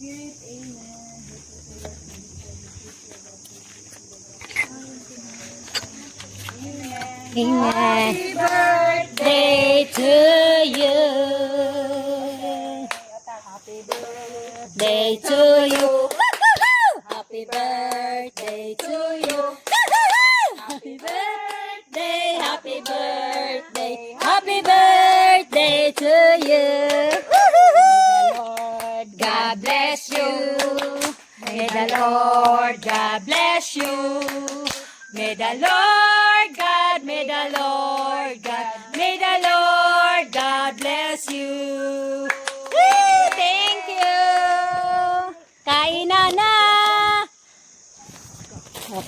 Amen. Happy birthday to you. Happy birthday to you. Happy birthday to you. Happy birthday, happy birthday, happy birthday to you. God bless you. May the Lord God bless you. May the Lord God, may the Lord God, may the Lord God bless you. Woo! Thank you. Kain na.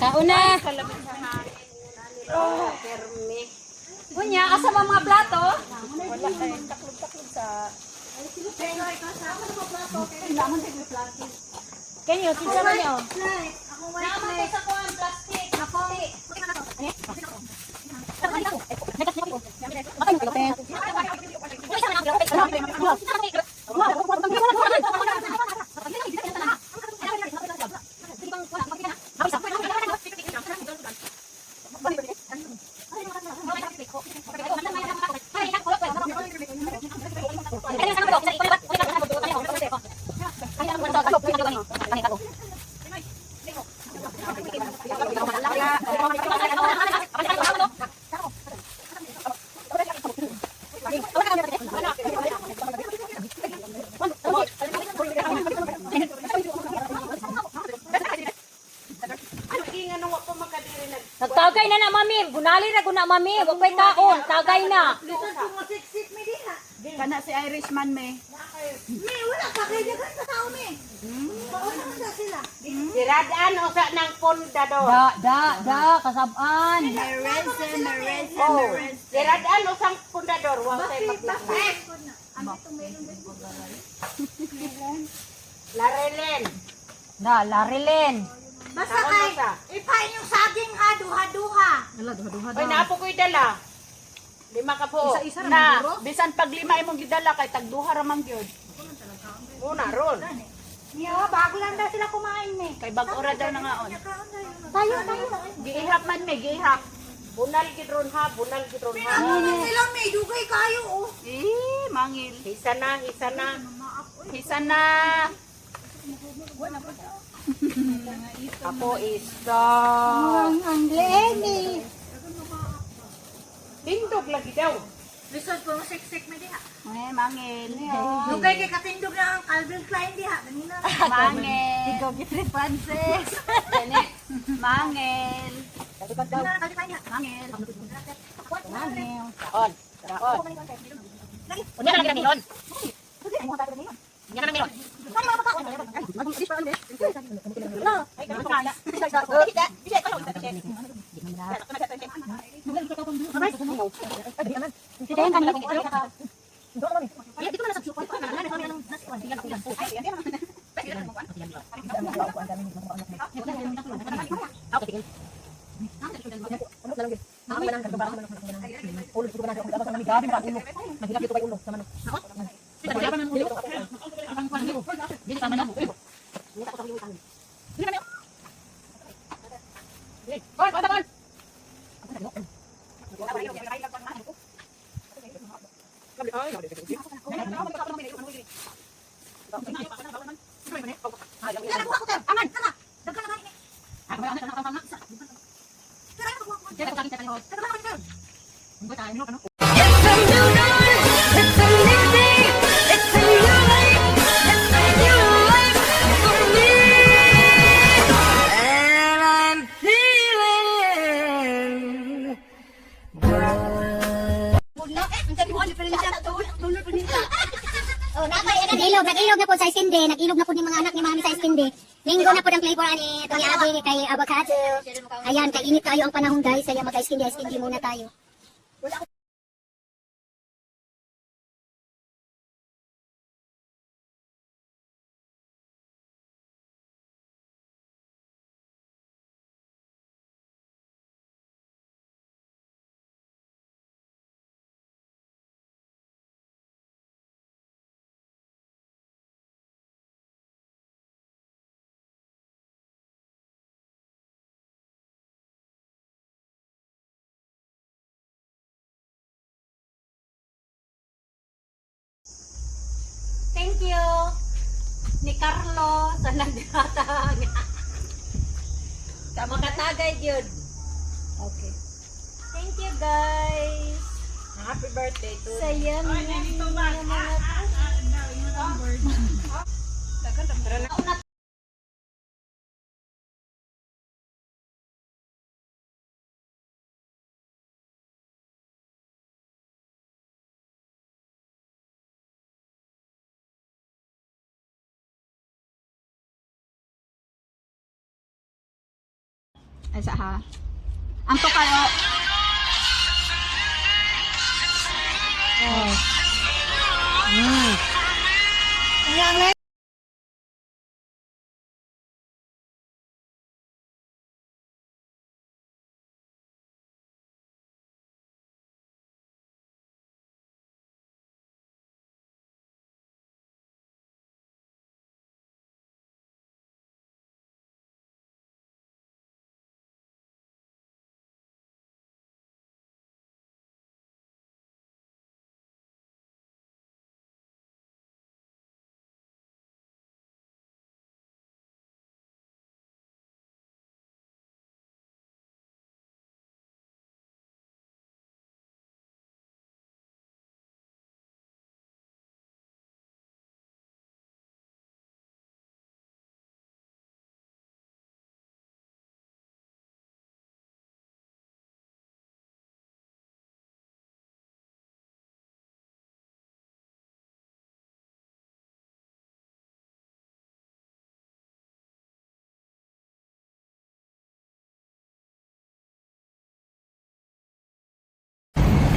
Kaon na. Kunya, asa mga plato? Wala eh, taklog-taklog sa... Kanyo, kinsa man niyo? Ako white plate. Sa kuan plastic. Ako. Nagtagay na mami. Gunali na guna mami. Wag pa'y taon. Tagay na. Kana si Irishman me. Wala pa kayo dyan sa tao, me. Pauna na sila. Siradaan o sa ng pundador. Kasabaan. Siradaan o sa pundador. Huwag tayo maglakad. Larelen. Larilin. Basta kay, ipain yung saging ha, duha-duha. Ay, naapo ko'y dala. 5 ka po. Isa-isa na. Bisan pag 5 imong gidala kay tagduha ra man gyud. Una, ron. Niya, bago lang daw sila kumain, me. Kay bag-ora daw na ngaon. Tayo. Giihap man me, giihap. Bunal gidron ha, bunal gidron ha. Sila, me, dugay kayo, oh. Mangil. Hisa na, hisa na. Hisan na. Ako is the... Ang Lenny. Tindog lagi daw. Bisod ko, siksik, me, diha. Mangil. Dugay kay katindog na ang Calvin Klein, diha. Ganina. Mangil. Ikaw, Gifri Francis. Mangil. Calvin Klein, diha. Mangil. Mangil. On. On. Unya na lang kita milon. Unya na lang milon. Nag-ilog na po sa istinde, nag-ilog na po yung mga anak ni mami sa istinde. Linggo na po ng flavor ani itong abi kay avocado. Ayan, kay init tayo ang panahon guys, kaya mag-istinde muna tayo. ni Carlo sa nagdatang. Makatagay yun. Okay. Thank you guys. Happy birthday to Saya Ay sa ha. Ang to kayo.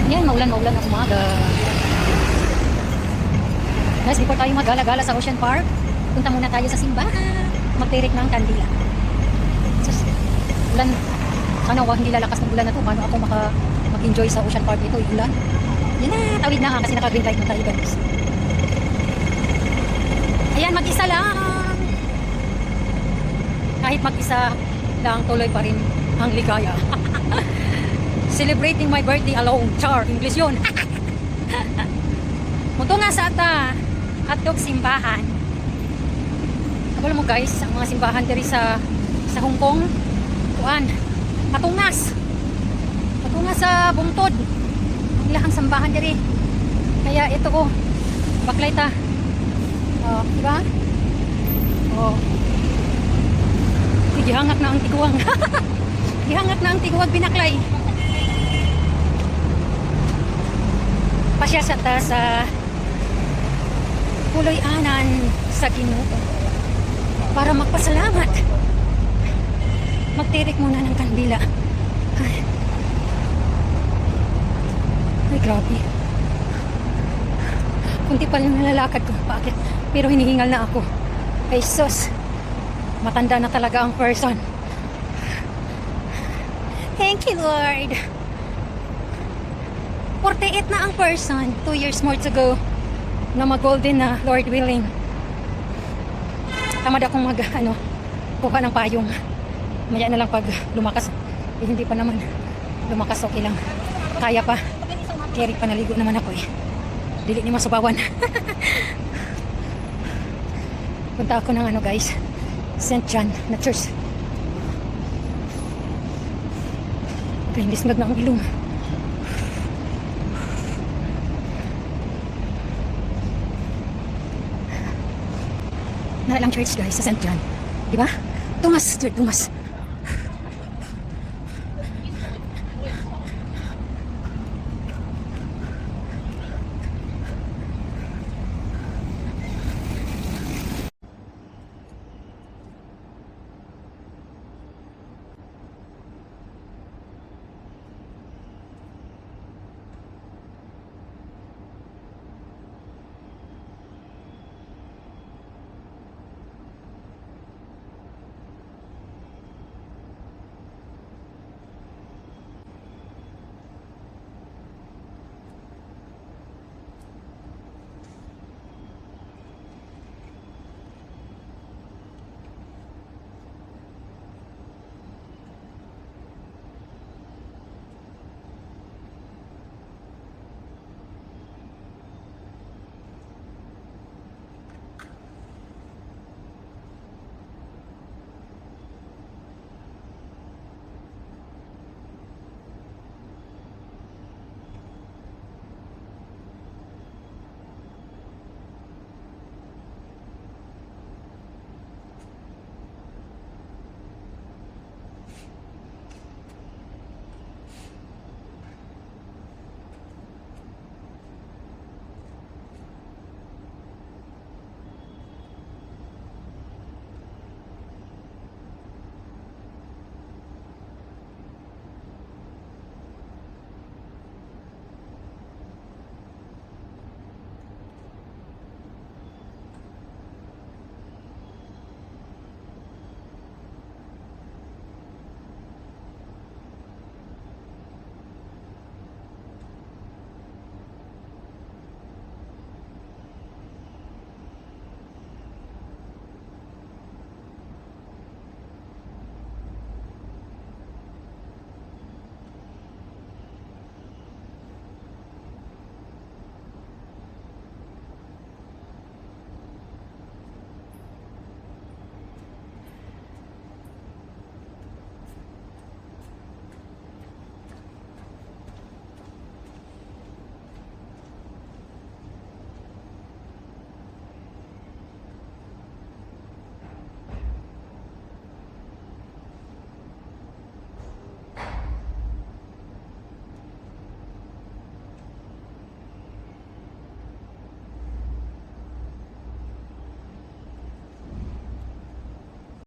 Yan, maulan-maulan ng umaga. Guys, before tayo magala-gala sa Ocean Park, punta muna tayo sa simbahan. Magtirik ng kandila. Sus, ulan. Sana hindi lalakas ng ulan na to. Paano ako mag-enjoy sa Ocean Park ito? Ulan. Yan na, tawid na kasi naka-green light na tayo guys. Ayan, mag-isa lang. Kahit mag-isa lang, tuloy pa rin ang ligaya. Celebrating my birthday alone. Char, English yun. Muto nga sa ata atog simbahan. Alam mo guys, ang mga simbahan diri sa Hong Kong, kuan, patungas sa bungtod. Ang ilahang sambahan diri. Kaya ito ko, baklay ta. Oh, diba? Oh. Gihangat na ang tiguang. Gihangat na ang tiguang binaklay. Pasya sa ta sa puloy-anan sa Ginoo para magpasalamat. Magtirik muna ng kandila. Ay grabe. Kunti pa yung nalalakad ko. Bakit? Pero hinihingal na ako. Ay sus, matanda na talaga ang person. Thank you Lord. 48 na ang person. 2 years more to go na mag-golden na, Lord willing. Tamad akong kuha ng payong. Maya na lang pag lumakas. Hindi pa naman lumakas, okay lang. Kaya pa. Carry pa, naligo naman ako eh. Dili ni masubawan. Punta ako ng guys, St. John na church. Lisnag na ang ilong. Naralang church guys sa St. John. Diba? Tungas.